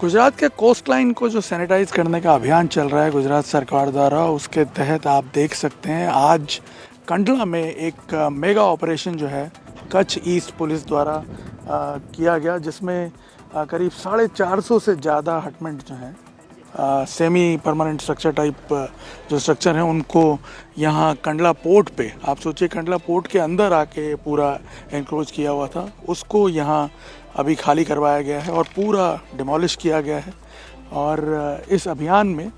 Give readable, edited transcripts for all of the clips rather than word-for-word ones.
गुजरात के coast line को जो सैनिटाइज करने का अभियान चल रहा है गुजरात सरकार द्वारा, उसके तहत आप देख सकते हैं आज कंडला में एक मेगा ऑपरेशन जो है कच्छ ईस्ट पुलिस द्वारा किया गया, जिसमें करीब 450 से ज़्यादा हटमेंट जो हैं सेमी परमानेंट स्ट्रक्चर टाइप जो स्ट्रक्चर हैं उनको यहाँ कंडला पोर्ट पे, आप सोचिए कंडला पोर्ट के अंदर आके पूरा एनक्लोज किया हुआ था, उसको यहाँ अभी खाली करवाया गया है और पूरा डिमोलिश किया गया है। और इस अभियान में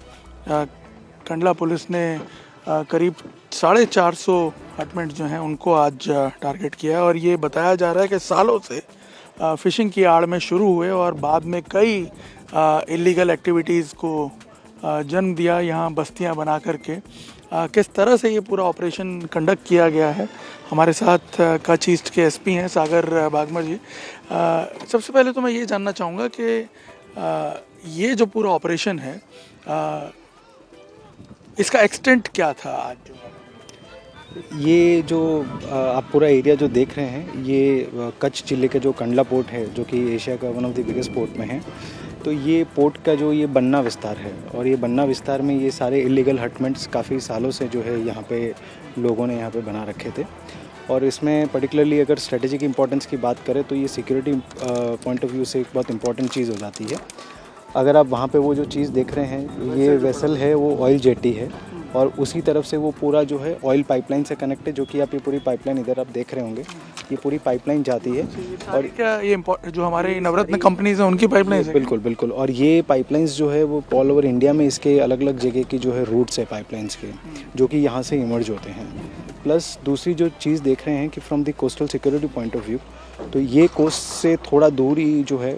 कंडला पुलिस ने करीब 450 हटमेंट जो हैं उनको आज टारगेट किया है। और ये बताया जा रहा है कि सालों से फ़िशिंग की आड़ में शुरू हुए और बाद में कई इलीगल एक्टिविटीज़ को जन्म दिया यहाँ बस्तियाँ बना करके। किस तरह से ये पूरा ऑपरेशन कंडक्ट किया गया है, हमारे साथ कच्छ ईस्ट के एसपी हैं सागर बागमर जी। सबसे पहले तो मैं ये जानना चाहूँगा कि ये जो पूरा ऑपरेशन है इसका एक्सटेंट क्या था आज? ये जो आप पूरा एरिया जो देख रहे हैं, ये कच्छ जिले के जो कंडला पोर्ट है, जो कि एशिया का one of the biggest port में है। तो ये पोर्ट का जो ये बन्ना विस्तार है, और ये बन्ना विस्तार में ये सारे इलीगल हटमेंट्स काफ़ी सालों से जो है यहाँ पे लोगों ने यहाँ पे बना रखे थे। और इसमें पर्टिकुलरली अगर स्ट्रेटेजिक इंपॉर्टेंस की बात करें तो ये सिक्योरिटी पॉइंट ऑफ व्यू से एक बहुत इंपॉर्टेंट चीज़ हो जाती है। अगर आप वहाँ पे वो जो चीज़ देख रहे हैं, ये वेसल है, वो ऑयल जेटी है, और उसी तरफ से वो पूरा जो है ऑयल पाइपलाइन से कनेक्ट है, जो कि आप ये पूरी पाइपलाइन इधर आप देख रहे होंगे, ये पूरी पाइपलाइन जाती है। और क्या ये जो हमारे नवरत्न कंपनीज हैं उनकी पाइपलाइन है? बिल्कुल बिल्कुल। और ये पाइपलाइंस जो है वो ऑल ओवर इंडिया में इसके अलग अलग जगह की जो है रूट्स है पाइपलाइंस के, जो कि यहाँ से इमर्ज होते हैं। प्लस दूसरी जो चीज़ देख रहे हैं कि from the coastal security point of view, तो ये कोस्ट से थोड़ा दूर ही जो है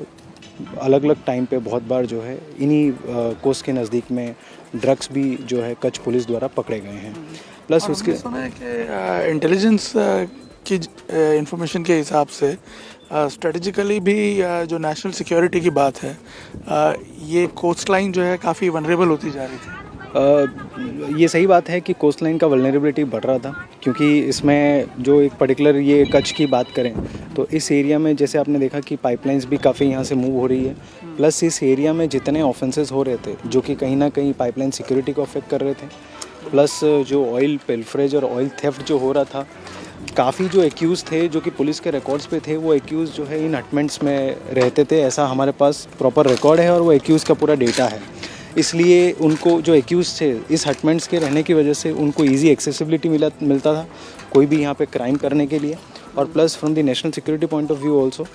अलग अलग टाइम पे बहुत बार जो है इन्हीं कोस्ट के नज़दीक में ड्रग्स भी जो है कच्छ पुलिस द्वारा पकड़े गए हैं। प्लस उसके सुना है कि इंटेलिजेंस की इंफॉर्मेशन के हिसाब से स्ट्रेटजिकली भी जो नेशनल सिक्योरिटी की बात है, ये कोस्ट लाइन जो है काफ़ी वनरेबल होती जा रही थी। ये सही बात है कि कोस्ट लाइन का वल्नरेबिलिटी बढ़ रहा था, क्योंकि इसमें जो एक पर्टिकुलर ये कच्छ की बात करें तो इस एरिया में जैसे आपने देखा कि पाइपलाइंस भी काफ़ी यहाँ से मूव हो रही है। प्लस इस एरिया में जितने ऑफेंसेस हो रहे थे जो कि कहीं ना कहीं पाइपलाइन सिक्योरिटी को अफेक्ट कर रहे थे, प्लस जो ऑयल पिल्फरेज और ऑयल थेफ्ट जो हो रहा था, काफ़ी जो एक्यूज़ थे जो कि पुलिस के रिकॉर्ड्स पे थे, वो एक्यूज़ जो है इन हटमेंट्स में रहते थे, ऐसा हमारे पास प्रॉपर रिकॉर्ड है और वो एक्यूज़ का पूरा डेटा है। इसलिए उनको जो एक्यूज़ थे इस हटमेंट्स के रहने की वजह से उनको इजी एक्सेसिबिलिटी मिलता था कोई भी यहाँ पे क्राइम करने के लिए। और plus from the national security point of view also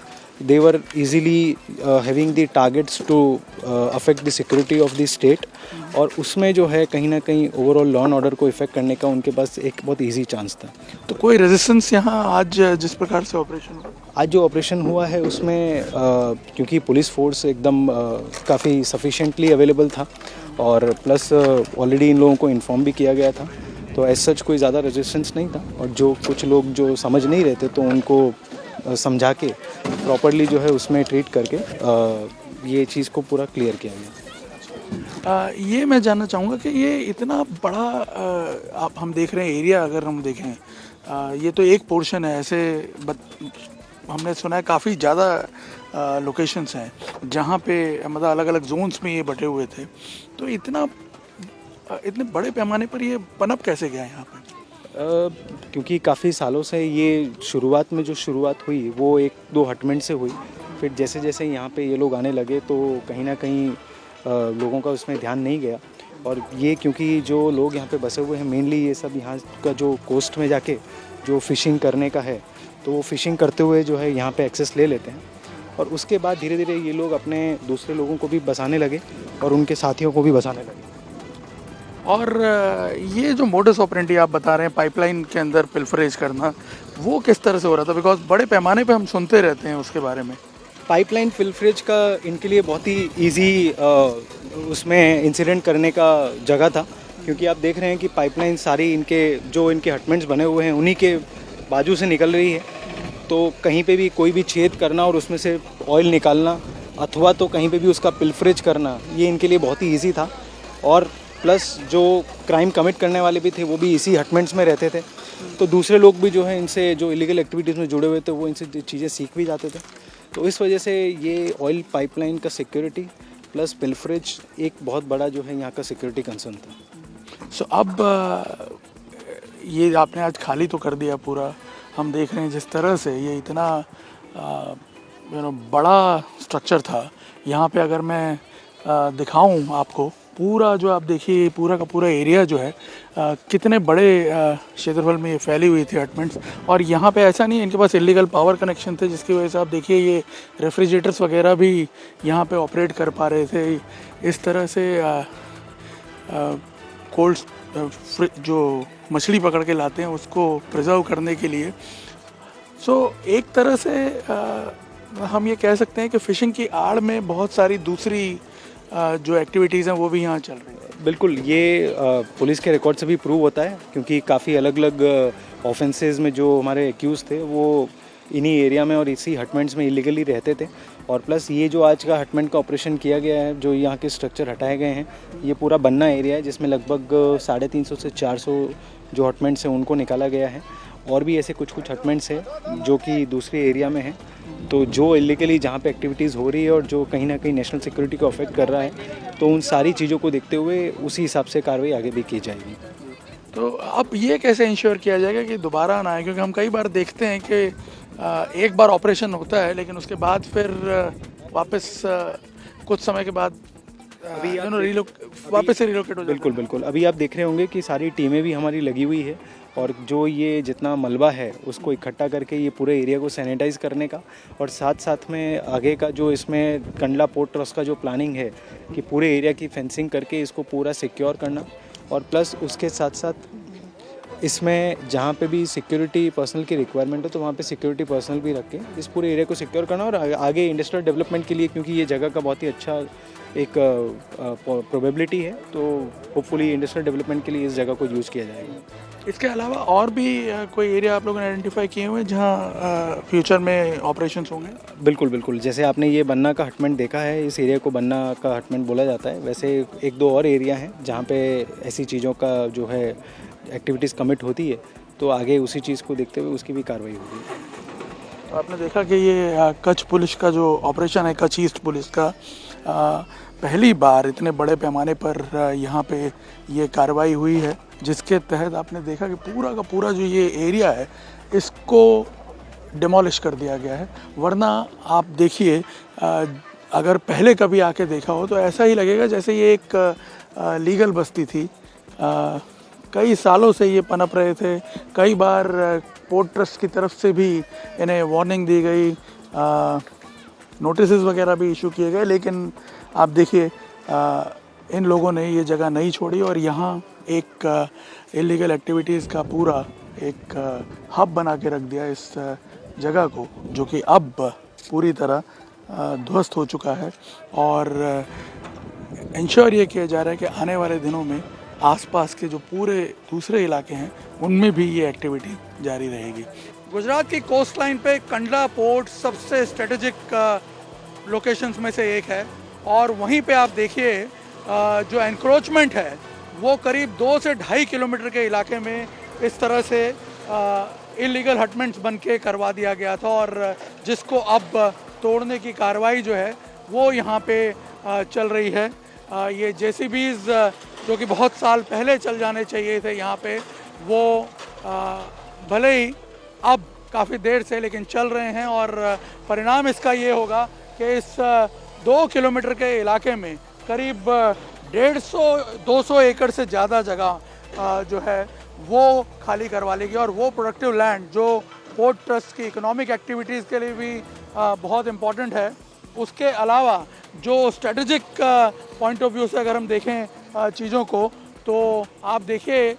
they were easily having the targets to affect the security of the state, और उसमें जो है कहीं ना कहीं ओवरऑल लॉ एंड ऑर्डर को इफेक्ट करने का उनके पास एक बहुत इजी चांस था। तो कोई रेजिस्टेंस यहाँ आज जिस प्रकार से ऑपरेशन हुआ, आज जो ऑपरेशन हुआ है उसमें क्योंकि पुलिस फोर्स एकदम काफ़ी सफिशेंटली अवेलेबल था, और प्लस ऑलरेडी इन लोगों को इन्फॉर्म भी किया गया था, तो एज सच कोई ज़्यादा रेजिस्टेंस नहीं था। और जो कुछ लोग जो समझ नहीं रहे थे तो उनको समझा के प्रॉपरली जो है उसमें ट्रीट करके ये चीज़ को पूरा क्लियर किया गया। ये मैं जानना चाहूँगा कि ये इतना बड़ा आप हम देख रहे हैं एरिया, अगर हम देखें ये तो एक पोर्शन है, ऐसे हमने सुना है काफ़ी ज़्यादा लोकेशंस हैं जहाँ पे मतलब अलग अलग जोन्स में ये बटे हुए थे, तो इतने बड़े पैमाने पर ये पनप कैसे गया यहाँ पर? क्योंकि काफ़ी सालों से ये शुरुआत में जो शुरुआत हुई वो एक दो हटमेंट से हुई, फिर जैसे जैसे यहाँ पे ये लोग आने लगे तो कहीं ना कहीं लोगों का उसमें ध्यान नहीं गया। और ये क्योंकि जो लोग यहाँ पे बसे हुए हैं मेनली ये सब यहाँ का जो कोस्ट में जाके जो फ़िशिंग करने का है, तो वो फ़िशिंग करते हुए जो है यहाँ पे एक्सेस ले लेते हैं, और उसके बाद धीरे धीरे ये लोग अपने दूसरे लोगों को भी बसाने लगे और उनके साथियों को भी बसाने लगे। और ये जो मोडस ऑपरेंडी आप बता रहे हैं पाइपलाइन के अंदर पिल्फरेज करना, वो किस तरह से हो रहा था? बिकॉज बड़े पैमाने पे हम सुनते रहते हैं उसके बारे में। पाइपलाइन पिल्फरेज का इनके लिए बहुत ही इजी उसमें इंसिडेंट करने का जगह था, क्योंकि आप देख रहे हैं कि पाइपलाइन सारी इनके हटमेंट्स बने हुए हैं उन्हीं के बाजू से निकल रही है, तो कहीं पे भी कोई भी छेद करना और उसमें से ऑयल निकालना अथवा तो कहीं पे भी उसका पिल्फरेज करना, ये इनके लिए बहुत ही ईजी था। और प्लस जो क्राइम कमिट करने वाले भी थे वो भी इसी हटमेंट्स में रहते थे, तो दूसरे लोग भी जो है इनसे जो इलीगल एक्टिविटीज़ में जुड़े हुए थे वो इनसे चीज़ें सीख भी जाते थे। तो इस वजह से ये ऑयल पाइपलाइन का सिक्योरिटी प्लस पिल्फरेज एक बहुत बड़ा जो है यहाँ का सिक्योरिटी कंसर्न था। सो अब ये आपने आज खाली तो कर दिया पूरा, हम देख रहे हैं जिस तरह से ये इतना बड़ा स्ट्रक्चर था। यहाँ पे अगर मैं दिखाऊं आपको पूरा, जो आप देखिए पूरा का पूरा एरिया जो है कितने बड़े क्षेत्रफल में ये फैली हुई थी हटमेंट्स। और यहाँ पे ऐसा नहीं है, इनके पास इलीगल पावर कनेक्शन थे जिसकी वजह से आप देखिए ये रेफ्रिजरेटर्स वगैरह भी यहाँ पे ऑपरेट कर पा रहे थे। इस तरह से कोल्ड जो मछली पकड़ के लाते हैं उसको प्रिजर्व करने के लिए। सो एक तरह से हम ये कह सकते हैं कि फ़िशिंग की आड़ में बहुत सारी दूसरी जो एक्टिविटीज़ हैं वो भी यहाँ चल रही हैं। बिल्कुल, ये पुलिस के रिकॉर्ड से भी प्रूव होता है, क्योंकि काफ़ी अलग अलग ऑफेंसेस में जो हमारे एक्यूज़ थे वो इन्हीं एरिया में और इसी हटमेंट्स में इलीगली रहते थे। और प्लस ये जो आज का हटमेंट का ऑपरेशन किया गया है, जो यहाँ के स्ट्रक्चर हटाए गए हैं, ये पूरा बन्ना एरिया है जिसमें लगभग 350 से 400 जो हटमेंट्स हैं उनको निकाला गया है। और भी ऐसे कुछ कुछ हटमेंट्स हैं जो कि दूसरे एरिया में हैं। तो जो इलीगली जहाँ पे एक्टिविटीज़ हो रही है और जो कहीं ना कहीं नेशनल सिक्योरिटी को अफेक्ट कर रहा है, तो उन सारी चीज़ों को देखते हुए उसी हिसाब से कार्रवाई आगे भी की जाएगी। तो अब ये कैसे इंश्योर किया जाएगा कि दोबारा ना आए, क्योंकि हम कई बार देखते हैं कि एक बार ऑपरेशन होता है लेकिन उसके बाद फिर वापस कुछ समय के बाद अभी वापस से रिलोकेट हो जाता है। बिल्कुल बिल्कुल, अभी आप देख रहे होंगे कि सारी टीमें भी हमारी लगी हुई है और जो ये जितना मलबा है उसको इकट्ठा करके ये पूरे एरिया को सैनिटाइज़ करने का, और साथ साथ में आगे का जो इसमें कंडला पोर्ट ट्रस्ट का जो प्लानिंग है कि पूरे एरिया की फेंसिंग करके इसको पूरा सिक्योर करना, और प्लस उसके साथ साथ इसमें जहाँ पे भी सिक्योरिटी पर्सनल की रिक्वायरमेंट हो तो वहाँ पे सिक्योरिटी पर्सनल भी रख के इस पूरे एरिया को सिक्योर करना, और आगे इंडस्ट्रियल डेवलपमेंट के लिए, क्योंकि ये जगह का बहुत ही अच्छा एक प्रोबेबिलिटी है, तो होपफुली इंडस्ट्रियल डेवलपमेंट के लिए इस जगह को यूज़ किया जाएगा। इसके अलावा और भी कोई एरिया आप लोगों ने आइडेंटिफाई किए हुए हैं जहाँ फ्यूचर में ऑपरेशंस होंगे? बिल्कुल बिल्कुल, जैसे आपने ये बन्ना का हटमेंट देखा है, इस एरिया को बन्ना का हटमेंट बोला जाता है। वैसे एक दो और एरिया हैं जहाँ पे ऐसी चीज़ों का जो है एक्टिविटीज़ कमिट होती है, तो आगे उसी चीज़ को देखते हुए उसकी भी कार्रवाई होगी। तो आपने देखा कि ये कच्छ पुलिस का जो ऑपरेशन है, कच्छ ईस्ट पुलिस का, पहली बार इतने बड़े पैमाने पर यहाँ पे ये कार्रवाई हुई है, जिसके तहत आपने देखा कि पूरा का पूरा जो ये एरिया है इसको डिमोलिश कर दिया गया है। वरना आप देखिए, अगर पहले कभी आके देखा हो तो ऐसा ही लगेगा जैसे ये एक लीगल बस्ती थी। कई सालों से ये पनप रहे थे। कई बार पोर्ट ट्रस्ट की तरफ से भी इन्हें वार्निंग दी गई, नोटिसेस वगैरह भी इशू किए गए, लेकिन आप देखिए इन लोगों ने ये जगह नहीं छोड़ी और यहाँ एक इलीगल एक्टिविटीज़ का पूरा एक हब बना के रख दिया इस जगह को, जो कि अब पूरी तरह ध्वस्त हो चुका है। और इंश्योर ये किया जा रहा है कि आने वाले दिनों में आसपास के जो पूरे दूसरे इलाके हैं उनमें भी ये एक्टिविटी जारी रहेगी। गुजरात की कोस्ट लाइन पे कंडला पोर्ट सबसे स्ट्रेटेजिक लोकेशंस में से एक है, और वहीं पे आप देखिए जो एनक्रोचमेंट है वो करीब 2 से 2.5 किलोमीटर के इलाके में इस तरह से इलीगल हटमेंट्स बन के करवा दिया गया था, और जिसको अब तोड़ने की कार्रवाई जो है वो यहाँ पे चल रही है। ये जेसीबीज़ जो कि बहुत साल पहले चल जाने चाहिए थे यहाँ पे, वो भले ही अब काफ़ी देर से लेकिन चल रहे हैं, और परिणाम इसका ये होगा कि इस 2 किलोमीटर के इलाके में करीब 150-200 एकड़ से ज़्यादा जगह जो है वो खाली करवा लेगी, और वो प्रोडक्टिव लैंड जो पोर्ट ट्रस्ट की इकोनॉमिक एक्टिविटीज़ के लिए भी बहुत इम्पॉर्टेंट है। उसके अलावा जो स्ट्रेटेजिक पॉइंट ऑफ व्यू से अगर हम देखें चीज़ों को, तो आप देखिए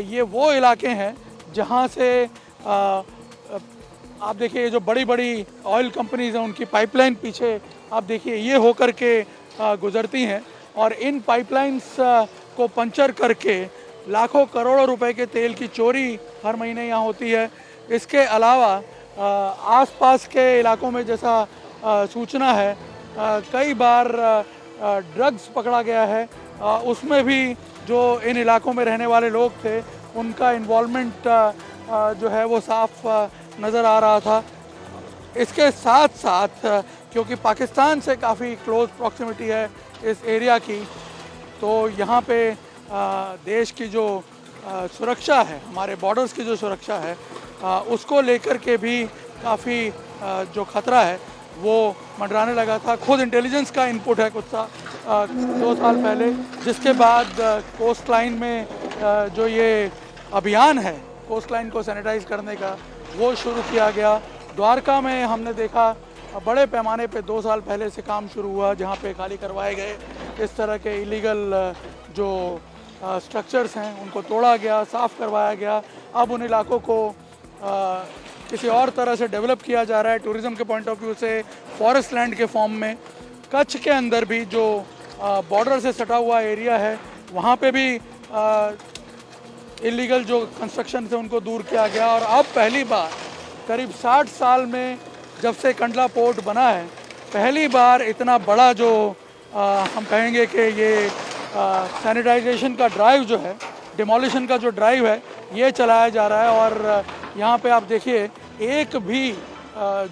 ये वो इलाके हैं जहाँ से आप देखिए जो बड़ी बड़ी ऑयल कंपनीज़ हैं उनकी पाइपलाइन पीछे आप देखिए ये होकर के गुज़रती हैं, और इन पाइपलाइंस को पंचर करके लाखों करोड़ों रुपए के तेल की चोरी हर महीने यहाँ होती है। इसके अलावा आसपास के इलाकों में जैसा सूचना है कई बार ड्रग्स पकड़ा गया है, उसमें भी जो इन इलाकों में रहने वाले लोग थे उनका इन्वॉल्वमेंट जो है वो साफ नज़र आ रहा था। इसके साथ साथ क्योंकि पाकिस्तान से काफ़ी क्लोज प्रॉक्सिमिटी है इस एरिया की, तो यहाँ पे देश की जो सुरक्षा है, हमारे बॉर्डर्स की जो सुरक्षा है, उसको लेकर के भी काफ़ी जो खतरा है वो मंडराने लगा था। खुद इंटेलिजेंस का इनपुट है कुछ 2 साल पहले, जिसके बाद कोस्ट लाइन में जो ये अभियान है कोस्ट लाइन को सैनिटाइज करने का, वो शुरू किया गया। द्वारका में हमने देखा बड़े पैमाने पे 2 साल पहले से काम शुरू हुआ, जहाँ पे खाली करवाए गए इस तरह के इलीगल जो स्ट्रक्चर्स हैं उनको तोड़ा गया, साफ़ करवाया गया। अब उन इलाकों को किसी और तरह से डेवलप किया जा रहा है टूरिज़्म के पॉइंट ऑफ व्यू से, फॉरेस्ट लैंड के फॉर्म में। कच्छ के अंदर भी जो बॉर्डर से सटा हुआ एरिया है, वहाँ पे भी इलीगल जो कंस्ट्रक्शन थे उनको दूर किया गया। और अब पहली बार करीब 60 साल में जब से कंडला पोर्ट बना है, पहली बार इतना बड़ा जो हम कहेंगे कि ये सैनिटाइजेशन का ड्राइव जो है, डिमोलिशन का जो ड्राइव है, ये चलाया जा रहा है। और यहाँ पे आप देखिए एक भी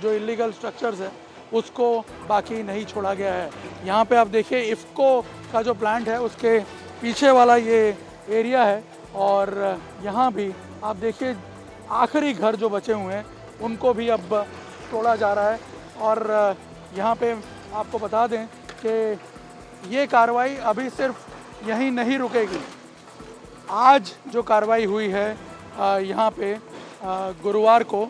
जो इलीगल स्ट्रक्चर्स है उसको बाकी नहीं छोड़ा गया है। यहाँ पे आप देखिए इफ़को का जो प्लांट है उसके पीछे वाला ये एरिया है, और यहाँ भी आप देखिए आखिरी घर जो बचे हुए हैं उनको भी अब तोड़ा जा रहा है। और यहाँ पे आपको बता दें कि ये कार्रवाई अभी सिर्फ यहीं नहीं रुकेगी। आज जो कार्रवाई हुई है यहाँ पे गुरुवार को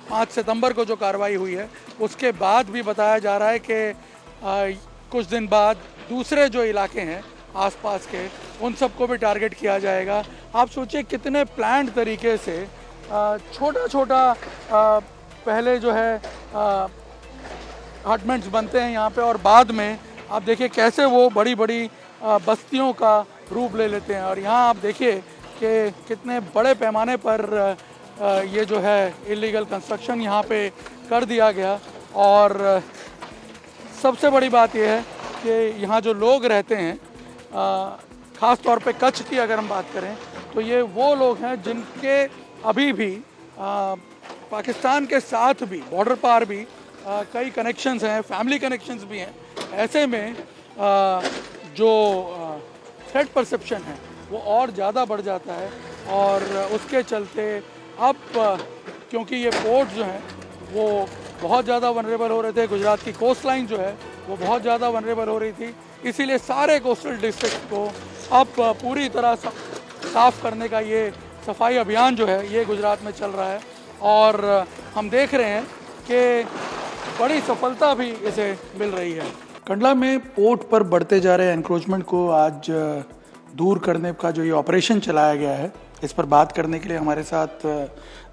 5 सितंबर को जो कार्रवाई हुई है, उसके बाद भी बताया जा रहा है कि कुछ दिन बाद दूसरे जो इलाके हैं आसपास के, उन सबको भी टारगेट किया जाएगा। आप सोचिए कितने प्लान्ड तरीके से छोटा छोटा पहले जो है हटमेंट्स बनते हैं यहाँ पे, और बाद में आप देखिए कैसे वो बड़ी बड़ी बस्तियों का रूप ले लेते हैं। और यहाँ आप देखिए कि कितने बड़े पैमाने पर ये जो है इलीगल कंस्ट्रक्शन यहाँ पे कर दिया गया। और सबसे बड़ी बात यह है कि यहाँ जो लोग रहते हैं, ख़ास तौर पे कच्छ की अगर हम बात करें, तो ये वो लोग हैं जिनके अभी भी पाकिस्तान के साथ भी बॉर्डर पार भी कई कनेक्शंस हैं, फैमिली कनेक्शंस भी हैं। ऐसे में जो थ्रेट परसेप्शन है वो और ज़्यादा बढ़ जाता है। और उसके चलते अब क्योंकि ये पोर्ट जो हैं वो बहुत ज़्यादा वनरेबल हो रहे थे, गुजरात की कोस्ट लाइन जो है वो बहुत ज़्यादा वनरेबल हो रही थी, इसीलिए सारे कोस्टल डिस्ट्रिक्ट को अब पूरी तरह साफ़ करने का ये सफाई अभियान जो है ये गुजरात में चल रहा है। और हम देख रहे हैं कि बड़ी सफलता भी इसे मिल रही है। कंडला में पोर्ट पर बढ़ते जा रहे एनक्रोचमेंट को आज दूर करने का जो ये ऑपरेशन चलाया गया है, इस पर बात करने के लिए हमारे साथ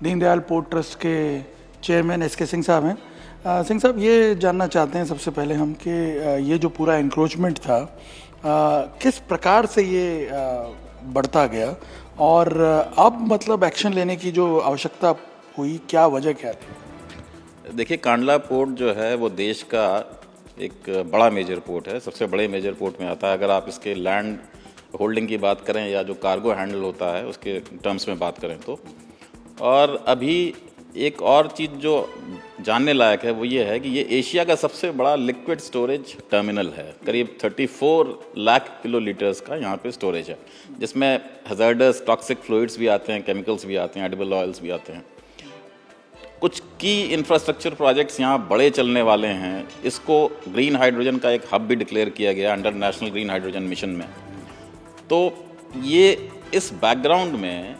दीनदयाल पोर्ट ट्रस्ट के चेयरमैन एस.के. सिंह साहब हैं। सिंह साहब, ये जानना चाहते हैं सबसे पहले हम कि ये जो पूरा एनक्रोचमेंट था किस प्रकार से ये बढ़ता गया, और अब मतलब एक्शन लेने की जो आवश्यकता हुई, क्या वजह क्या थी? देखिए, कांडला पोर्ट जो है वो देश का एक बड़ा मेजर पोर्ट है, सबसे बड़े मेजर पोर्ट में आता है। अगर आप इसके लैंड होल्डिंग की बात करें या जो कार्गो हैंडल होता है उसके टर्म्स में बात करें तो। और अभी एक और चीज़ जो जानने लायक है वो ये है कि ये एशिया का सबसे बड़ा लिक्विड स्टोरेज टर्मिनल है। करीब 34 लाख किलोलीटर्स का यहाँ पे स्टोरेज है, जिसमें हजार्डस टॉक्सिक फ्लूइड्स भी आते हैं, केमिकल्स भी आते हैं, एडिबल ऑयल्स भी आते हैं। कुछ की इंफ्रास्ट्रक्चर प्रोजेक्ट्स यहाँ बड़े चलने वाले हैं। इसको ग्रीन हाइड्रोजन का एक हब भी डिक्लेयर किया गया under national green hydrogen mission में। तो ये इस बैकग्राउंड में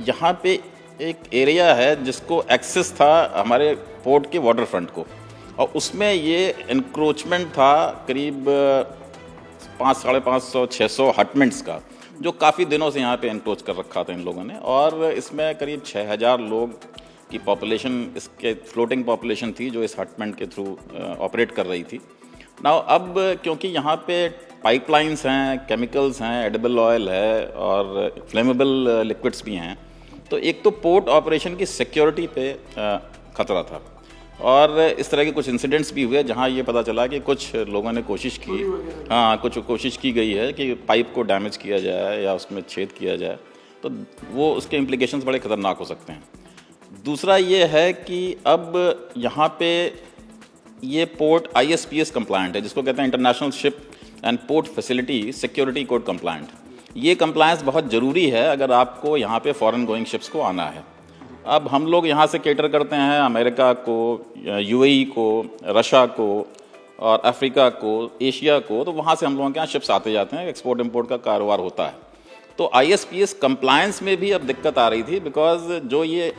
यहाँ पे एक एरिया है जिसको एक्सेस था हमारे पोर्ट के वाटर फ्रंट को, और उसमें ये एनक्रोचमेंट था करीब 500-550-600 हटमेंट्स का, जो काफ़ी दिनों से यहाँ पे एनक्रोच कर रखा था इन लोगों ने। और इसमें करीब 6000 लोग की पॉपुलेशन, इसके फ्लोटिंग पॉपुलेशन थी जो इस हटमेंट के थ्रू ऑपरेट कर रही थी। नाउ अब क्योंकि यहाँ पे पाइपलाइंस हैं, केमिकल्स हैं, एडिबल ऑयल है और फ्लेमेबल लिक्विड्स भी हैं, तो एक तो पोर्ट ऑपरेशन की सिक्योरिटी पे खतरा था। और इस तरह के कुछ इंसिडेंट्स भी हुए जहाँ ये पता चला कि कुछ लोगों ने कोशिश की, कुछ कोशिश की गई है कि पाइप को डैमेज किया जाए या उसमें छेद किया जाए, तो वो उसके इम्प्लिकेशंस बड़े ख़तरनाक हो सकते हैं। दूसरा ये है कि अब यहाँ पे ये पोर्ट ISPS कंप्लायंट है, जिसको कहते हैं international ship and port facility security code compliant. ये कंप्लायंस बहुत ज़रूरी है अगर आपको यहाँ पे फॉरेन गोइंग शिप्स को आना है। अब हम लोग यहाँ से केटर करते हैं अमेरिका को, UAE को, रशिया को और अफ्रीका को, एशिया को, तो वहाँ से हम लोगों के यहाँ शिप्स आते जाते हैं, एक्सपोर्ट इम्पोर्ट का कारोबार होता है। तो ISPS कंप्लायंस में भी अब दिक्कत आ रही थी, बिकॉज जो ये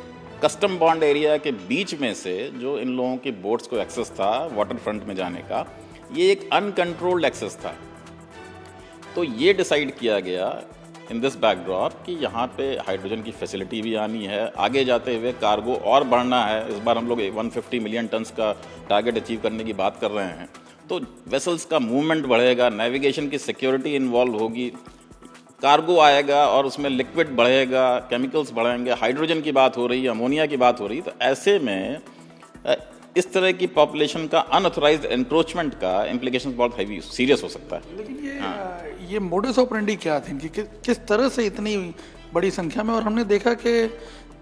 कस्टम बॉन्ड एरिया के बीच में से जो इन लोगों की बोट्स को एक्सेस था वाटर फ्रंट में जाने का, ये एक अनकंट्रोल्ड एक्सेस था। तो ये डिसाइड किया गया इन दिस बैकड्रॉप कि यहाँ पे हाइड्रोजन की फैसिलिटी भी आनी है, आगे जाते हुए कार्गो और बढ़ना है। इस बार हम लोग 150 मिलियन टन्स का टारगेट अचीव करने की बात कर रहे हैं। तो वेसल्स का मूवमेंट बढ़ेगा, नेविगेशन की सिक्योरिटी इन्वॉल्व होगी, कार्गो आएगा और उसमें लिक्विड बढ़ेगा, केमिकल्स बढ़ेंगे, हाइड्रोजन की बात हो रही है, अमोनिया की बात हो रही है। तो ऐसे में इस तरह की पॉपुलेशन का अनऑथराइज्ड एनक्रोचमेंट का इम्प्लीकेशन बहुत हैवी सीरियस हो सकता है। लेकिन ये मोडस ऑपरेंडी क्या थी इनकी, किस तरह से इतनी बड़ी संख्या में? और हमने देखा कि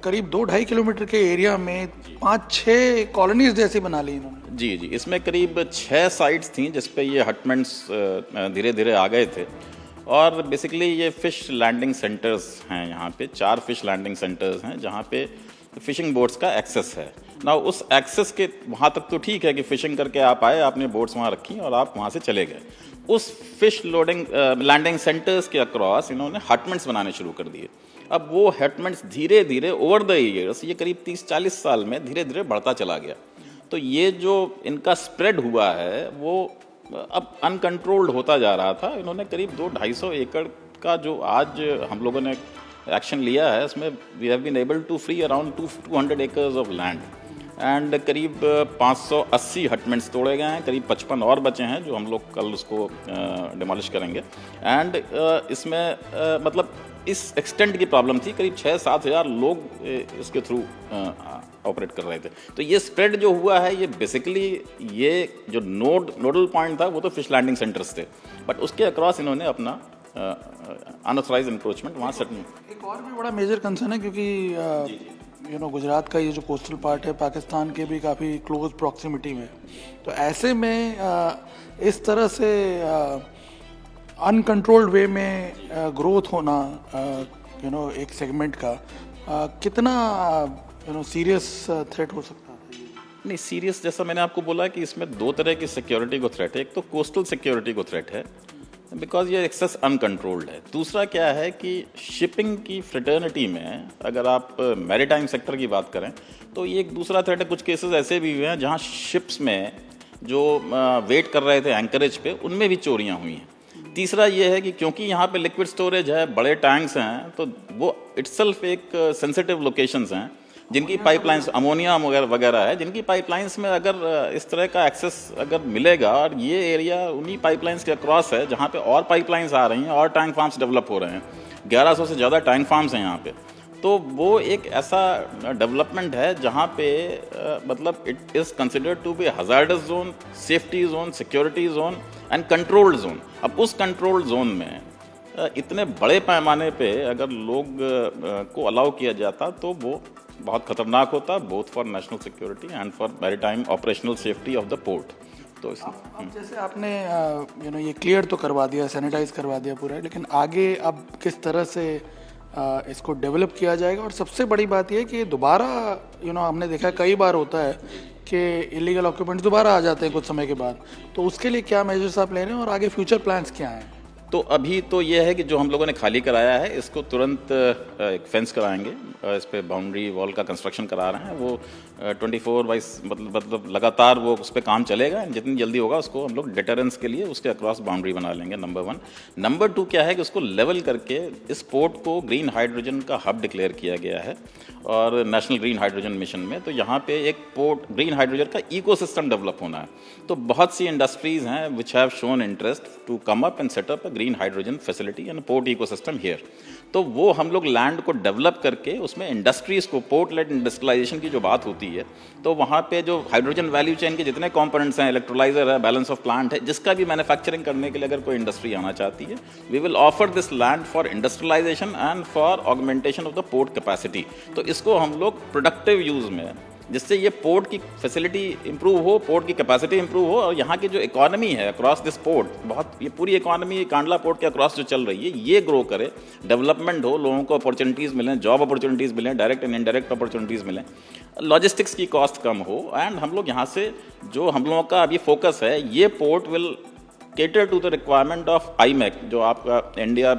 करीब 2-2.5 किलोमीटर के एरिया में 5-6 कॉलोनीज जैसी बना ली इन्होंने। जी, इसमें करीब 6 साइट्स थी जिस पे ये हटमेंट्स धीरे धीरे आ गए थे। और बेसिकली ये फ़िश लैंडिंग सेंटर्स हैं, यहाँ पे 4 फ़िश लैंडिंग सेंटर्स हैं जहाँ पे फ़िशिंग बोट्स का एक्सेस है ना। उस एक्सेस के वहाँ तक तो ठीक है कि फ़िशिंग करके आप आए, आपने बोट्स वहाँ रखी और आप वहाँ से चले गए। उस फ़िश लोडिंग लैंडिंग सेंटर्स के अक्रॉस इन्होंने हटमेंट्स बनाने शुरू कर दिए। अब वो हटमेंट्स धीरे धीरे ओवर द ईयर्स, ये करीब 30-40 साल में धीरे धीरे बढ़ता चला गया। तो ये जो इनका स्प्रेड हुआ है वो अब अनकंट्रोल्ड होता जा रहा था। इन्होंने करीब 200-250 एकड़ का जो आज हम लोगों ने एक्शन लिया है, उसमें we have been able to free around 200 acres of land and करीब 580 हटमेंट्स तोड़े गए हैं। करीब 55 और बचे हैं जो हम लोग कल उसको डिमोलिश करेंगे। एंड इसमें मतलब इस एक्सटेंट की प्रॉब्लम थी, करीब 6-7 हज़ार लोग इसके थ्रू ऑपरेट कर रहे थे। तो ये स्प्रेड जो हुआ है, ये बेसिकली ये जो नोडल पॉइंट था वो तो फिश लैंडिंग सेंटर्स थे, बट उसके अक्रॉस इन्होंने अपना अनऑथराइज्ड एनक्रोचमेंट वहाँ सेट। एक और भी बड़ा मेजर कंसर्न है क्योंकि गुजरात का ये जो कोस्टल पार्ट है पाकिस्तान के भी काफ़ी क्लोज प्रॉक्सिमिटी में, तो ऐसे में इस तरह से अनकंट्रोल्ड वे में ग्रोथ होना एक सेगमेंट का कितना सीरियस थ्रेट हो सकता है? नहीं, सीरियस जैसा मैंने आपको बोला कि इसमें 2 तरह की सिक्योरिटी को थ्रेट है। एक तो कोस्टल सिक्योरिटी को थ्रेट है बिकॉज ये एक्सेस अनकंट्रोल्ड है। दूसरा क्या है कि शिपिंग की फ्रेटर्निटी में अगर आप मैरीटाइम सेक्टर की बात करें तो ये एक दूसरा थ्रेट है। कुछ केसेस ऐसे भी हुए हैं जहाँ शिप्स में जो वेट कर रहे थे एंकरेज पे, उनमें भी चोरियाँ हुई हैं। तीसरा ये है कि क्योंकि यहाँ पे लिक्विड स्टोरेज है, बड़े टैंक्स हैं, तो वो इटसेल्फ एक सेंसिटिव लोकेशंस हैं जिनकी पाइपलाइंस अमोनिया वगैरह है, जिनकी पाइपलाइंस में अगर इस तरह का एक्सेस अगर मिलेगा, और ये एरिया उन्हीं पाइपलाइंस के अक्रॉस है जहाँ पे और पाइपलाइंस आ रही हैं और टैंक फार्म्स डेवलप हो रहे हैं। 1100 से ज़्यादा टैंक फार्म्स हैं यहाँ पे। तो वो एक ऐसा डेवलपमेंट है जहाँ पे मतलब it is considered to be hazardous zone, safety zone, security zone and controlled zone. अब उस कंट्रोल्ड जोन में इतने बड़े पैमाने पे अगर लोग को अलाउ किया जाता तो वो बहुत खतरनाक होता, both for national security and for maritime operational safety of the port. तो अब जैसे आपने ये क्लियर तो करवा दिया, सैनिटाइज करवा दिया पूरा, लेकिन आगे अब किस तरह से इसको डेवलप किया जाएगा? और सबसे बड़ी बात यह कि दोबारा हमने देखा कई बार होता है कि इलीगल ऑक्यूपेंट्स दोबारा आ जाते हैं कुछ समय के बाद, तो उसके लिए क्या मेजर्स आप ले रहे हैं और आगे फ्यूचर प्लान्स क्या हैं? तो अभी तो ये है कि जो हम लोगों ने खाली कराया है इसको तुरंत एक फेंस कराएंगे, इस पे बाउंड्री वॉल का कंस्ट्रक्शन करा रहे हैं। वो 24/7 मतलब लगातार वो उस पर काम चलेगा। जितनी जल्दी होगा उसको हम लोग डिटरेंस के लिए उसके अक्रॉस बाउंड्री बना लेंगे, नंबर 1। नंबर 2 क्या है कि उसको लेवल करके इस पोर्ट को ग्रीन हाइड्रोजन का हब डिक्लेयर किया गया है और नेशनल ग्रीन हाइड्रोजन मिशन में। तो यहाँ पे एक पोर्ट ग्रीन हाइड्रोजन का इकोसिस्टम डेवलप होना है। तो बहुत सी इंडस्ट्रीज़ हैं which have shown interest to come up and set up a green hydrogen facility and port ecosystem here. तो वो हम लोग लैंड को डेवलप करके उसमें इंडस्ट्रीज़ को, पोर्ट लेड इंडस्ट्रियलाइजेशन की जो बात होती हुई है, तो वहाँ पे जो हाइड्रोजन वैल्यू चेन के जितने कंपोनेंट्स हैं, इलेक्ट्रोलाइजर है, बैलेंस ऑफ प्लांट है, जिसका भी मैन्युफैक्चरिंग करने के लिए अगर कोई इंडस्ट्री आना चाहती है, we will offer this land for industrialisation and for augmentation of the port capacity. तो इसको हम लोग प्रोडक्टिव यूज़ में, जिससे ये पोर्ट की फैसिलिटी इंप्रूव हो, पोर्ट की कैपेसिटी इंप्रूव हो, और यहाँ की जो इकोनॉमी है अक्रॉस दिस पोर्ट, बहुत ये पूरी इकोनॉमी कांडला पोर्ट के अक्रॉस जो चल रही है, ये ग्रो करे, डेवलपमेंट हो, लोगों को अपॉर्चुनिटीज़ मिलें, जॉब अपॉर्चुनिटीज़ मिलें, डायरेक्ट एंड इनडायरेक्ट अपॉर्चुनिटीज़ मिलें, लॉजिस्टिक्स की कॉस्ट कम हो, एंड हम लोग यहाँ से जो हम लोगों का अभी फोकस है, ये port will cater to the requirement of IMEC, जो आपका India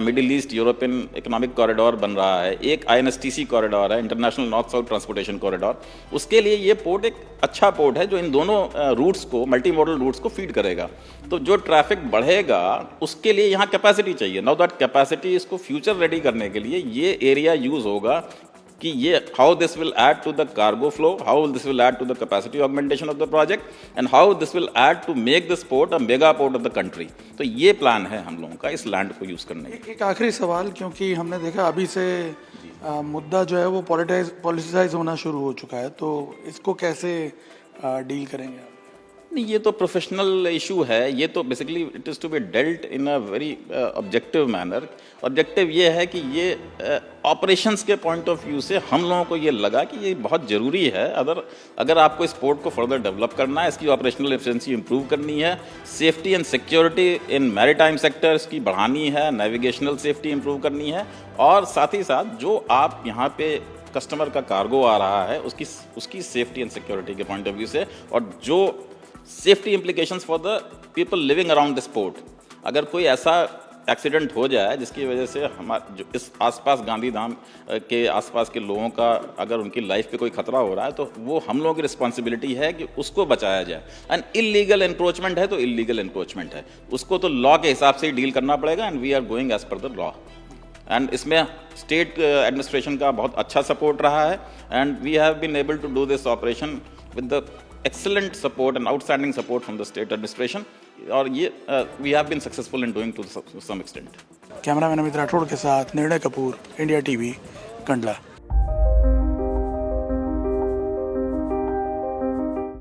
middle east European economic corridor बन रहा है, एक INSTC कॉरिडोर है, international north south transportation corridor, उसके लिए ये पोर्ट एक अच्छा पोर्ट है जो इन दोनों रूट्स को, मल्टी मॉडल रूट्स को फीड करेगा। तो जो ट्रैफिक बढ़ेगा उसके लिए यहाँ कैपेसिटी चाहिए। नाउ दैट कैपेसिटी, इसको फ्यूचर रेडी करने के लिए ये एरिया यूज़ होगा कि ये how this will add to the cargo flow, how this will add to the capacity augmentation of the project, and how this will add to make this port a mega port of the country. तो ये plan है हम लोगों का इस land को use करने का। एक आखिरी सवाल, क्योंकि हमने देखा अभी से मुद्दा जो है वो पॉलिटिसाइज होना शुरू हो चुका है, तो इसको कैसे डील करेंगे आप? नहीं, ये तो प्रोफेशनल इशू है, ये तो basically it is to be dealt in a very objective manner. Objective ये है कि ये ऑपरेशंस के पॉइंट ऑफ व्यू से हम लोगों को ये लगा कि ये बहुत ज़रूरी है। अगर आपको इस पोर्ट को फर्दर डेवलप करना है, इसकी ऑपरेशनल एफिशिएंसी इंप्रूव करनी है, safety and security in maritime sector इसकी बढ़ानी है, नेविगेशनल सेफ्टी इंप्रूव करनी है, और साथ ही साथ जो आप यहाँ पे कस्टमर का कार्गो आ रहा है उसकी सेफ्टी एंड सिक्योरिटी के पॉइंट ऑफ व्यू से, और जो safety implications for the people living around this port, अगर कोई ऐसा एक्सीडेंट हो जाए जिसकी वजह से हमारे जो इस आसपास गांधीधाम के आसपास के लोगों का अगर उनकी लाइफ पे कोई खतरा हो रहा है, तो वो हम लोगों की रिस्पॉन्सिबिलिटी है कि उसको बचाया जाए। एंड इलीगल एनक्रोचमेंट है तो इलीगल एनक्रोचमेंट है, उसको तो लॉ के हिसाब से ही डील करना पड़ेगा, and we are going as per the law. And इसमें स्टेट एडमिनिस्ट्रेशन का बहुत अच्छा सपोर्ट रहा है, and we have been able to do this operation with the excellent support and outstanding support from the state administration, और ये we have been successful in doing to some extent। Cameraman Amit Rathore के साथ निर्णय Kapoor, India TV, Kandla.